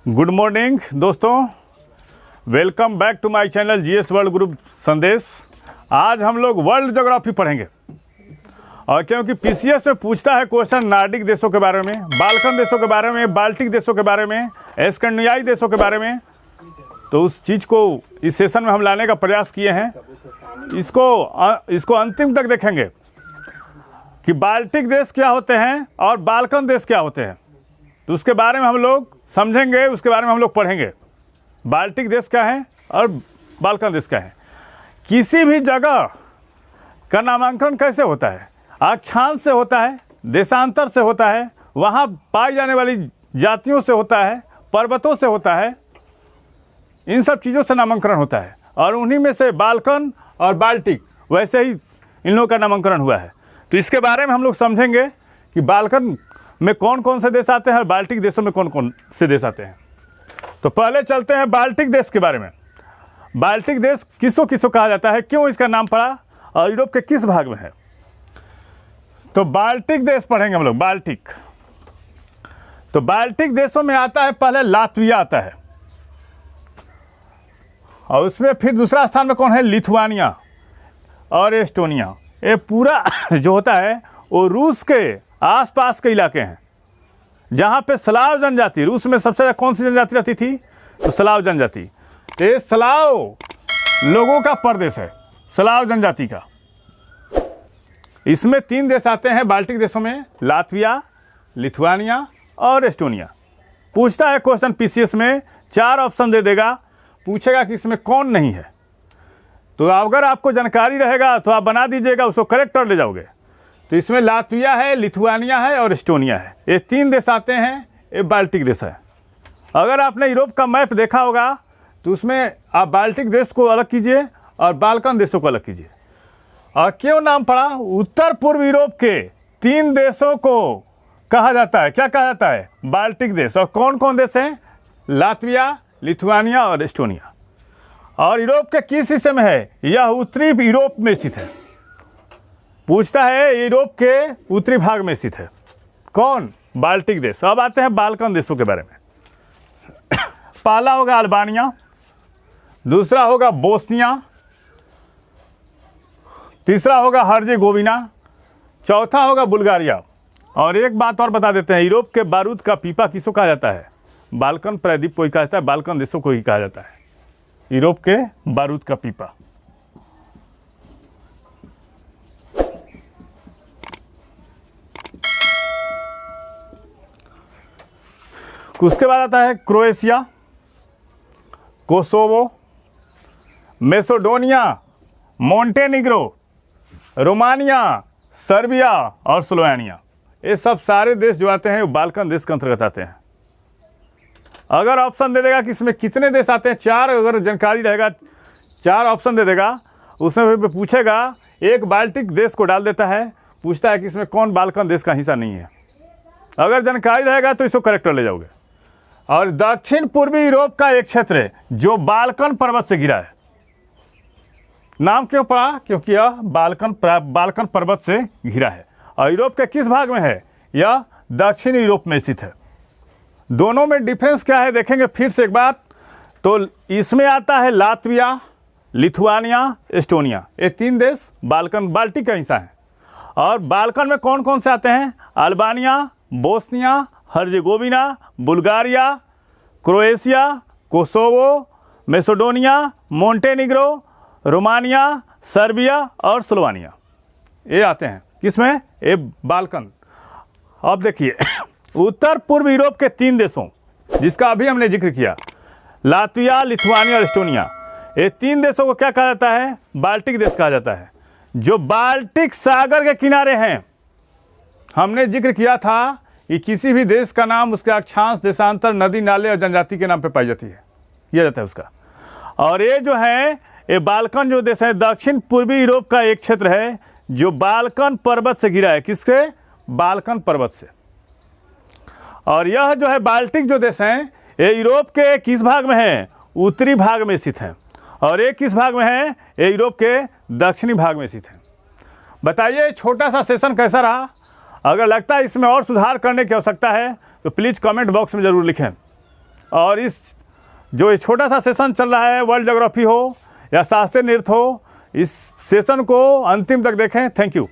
Good morning दोस्तों, welcome back to my channel GS world group Sandesh. आज हम लोग वर्ल्ड ज्योग्राफी पढ़ेंगे और क्योंकि पीसीएस में पूछता है क्वेश्चन नार्डिक देशों के बारे में, बाल्कन देशों के बारे में, बाल्टिक देशों के बारे में, स्कैंडिनेवियाई देशों के बारे में, तो उस चीज़ को इस सेशन में हम लाने का प्रयास किए हैं। इसको अंतिम तक देखेंगे कि बाल्टिक देश क्या होते हैं और बाल्कन देश क्या होते हैं, तो उसके बारे में हम लोग समझेंगे, उसके बारे में हम लोग पढ़ेंगे। बाल्टिक देश क्या है और बाल्कन देश क्या है। किसी भी जगह का नामांकन कैसे होता है? अक्षांश से होता है, देशांतर से होता है, वहाँ पाई जाने वाली जातियों से होता है, पर्वतों से होता है, इन सब चीज़ों से नामांकन होता है। और उन्हीं में से बाल्कन और बाल्टिक, वैसे ही इन लोगों का नामांकन हुआ है। तो इसके बारे में हम लोग समझेंगे कि बाल्कन में कौन कौन से देश आते हैं और बाल्टिक देशों में कौन कौन से देश आते हैं। तो पहले चलते हैं बाल्टिक देश के बारे में। बाल्टिक देश किसको किसको कहा जाता है, क्यों इसका नाम पड़ा और यूरोप के किस भाग में है। तो बाल्टिक देश पढ़ेंगे हम लोग। बाल्टिक, तो बाल्टिक देशों में आता है पहले लातविया आता है और उसमें फिर दूसरा स्थान में कौन है, लिथुआनिया और एस्टोनिया। ये पूरा जो होता है वो रूस के आसपास के इलाके हैं जहाँ पे स्लाव जनजाति, रूस में सबसे ज़्यादा कौन सी जनजाति रहती थी, तो स्लाव जनजाति। तो ये स्लाव लोगों का प्रदेश है, स्लाव जनजाति का। इसमें 3 देश आते हैं बाल्टिक देशों में, लातविया, लिथुआनिया और एस्टोनिया। पूछता है क्वेश्चन पीसीएस में, 4 ऑप्शन दे देगा, पूछेगा कि इसमें कौन नहीं है। तो अगर आपको जानकारी रहेगा तो आप बना दीजिएगा, उसको करेक्ट कर ले जाओगे। तो इसमें लातविया है, लिथुआनिया है और एस्टोनिया है। ये 3 देश आते हैं, ये बाल्टिक देश है। अगर आपने यूरोप का मैप देखा होगा तो उसमें आप बाल्टिक देश को अलग कीजिए और बाल्कन देशों को अलग कीजिए। और क्यों नाम पड़ा, उत्तर पूर्व यूरोप के 3 देशों को कहा जाता है, क्या कहा जाता है, बाल्टिक देश। और कौन कौन देश हैं, लातविया, लिथुआनिया और एस्टोनिया। और यूरोप के किस हिस्से में है, यह उत्तरी यूरोप में स्थित है। पूछता है यूरोप के उत्तरी भाग में स्थित है कौन, बाल्टिक देश। अब आते हैं बाल्कन देशों के बारे में। पहला होगा अल्बानिया, दूसरा होगा बोस्निया, तीसरा होगा हर्जेगोविना, चौथा होगा बुल्गारिया। और एक बात और बता देते हैं, यूरोप के बारूद का पीपा किसको कहा जाता है, बाल्कन प्रायद्वीप को ही कहा जाता है, बाल्कन देशों को ही कहा जाता है, यूरोप के बारूद का पीपा। उसके बाद आता है Croatia, Kosovo, Macedonia, Montenegro, Romania, Serbia और स्लोवेनिया। ये सब सारे देश जो आते हैं वो बाल्कन देश के अंतर्गत आते हैं। अगर ऑप्शन दे देगा कि इसमें कितने देश आते हैं, 4 अगर जानकारी रहेगा, 4 ऑप्शन दे देगा, उसमें फिर पूछेगा, एक बाल्टिक देश को डाल देता है, पूछता है कि इसमें कौन बाल्कन देश का हिस्सा नहीं है। अगर जानकारी रहेगा तो इसको करेक्ट कर ले जाओगे। और दक्षिण पूर्वी यूरोप का एक क्षेत्र है जो बाल्कन पर्वत से घिरा है। नाम क्यों पड़ा, क्योंकि यह बाल्कन पर्वत से घिरा है। और यूरोप के किस भाग में है, यह दक्षिण यूरोप में स्थित है। दोनों में डिफरेंस क्या है देखेंगे फिर से एक बार। तो इसमें आता है लातविया, लिथुआनिया, एस्टोनिया। ये 3 देश बाल्टिक का हिस्सा है। और बाल्कन में कौन कौन से आते हैं, Albania, Bosnia, Herzegovina, Bulgaria, Croatia, Kosovo, Macedonia, Montenegro, Romania, Serbia और स्लोवेनिया। ये आते हैं किसमें, ये बाल्कन। अब देखिए उत्तर पूर्व यूरोप के 3 देशों जिसका अभी हमने जिक्र किया, लातविया, लिथुआनिया और एस्टोनिया, ये 3 देशों को क्या कहा जाता है, बाल्टिक देश कहा जाता है, जो बाल्टिक सागर के किनारे हैं। हमने जिक्र किया था कि किसी भी देश का नाम उसके अक्षांश, देशांतर, नदी, नाले और जनजाति के नाम पे पाई जाती है, किया जाता है उसका। और ये जो है, ये बाल्कन जो देश है, दक्षिण पूर्वी यूरोप का एक क्षेत्र है जो बाल्कन पर्वत से घिरा है। किसके, बाल्कन पर्वत से। और यह जो है बाल्टिक जो देश हैं, ये यूरोप के किस भाग में है, उत्तरी भाग में स्थित है। और ये किस भाग में है, ये यूरोप के दक्षिणी भाग में स्थित है। बताइए छोटा सा सेशन कैसा रहा। अगर लगता है इसमें और सुधार करने की आवश्यकता है तो प्लीज़ कमेंट बॉक्स में ज़रूर लिखें। और इस जो छोटा सा सेशन चल रहा है, वर्ल्ड ज्योग्राफी हो या शास्त्रीय नृत्य हो, इस सेशन को अंतिम तक देखें। Thank you.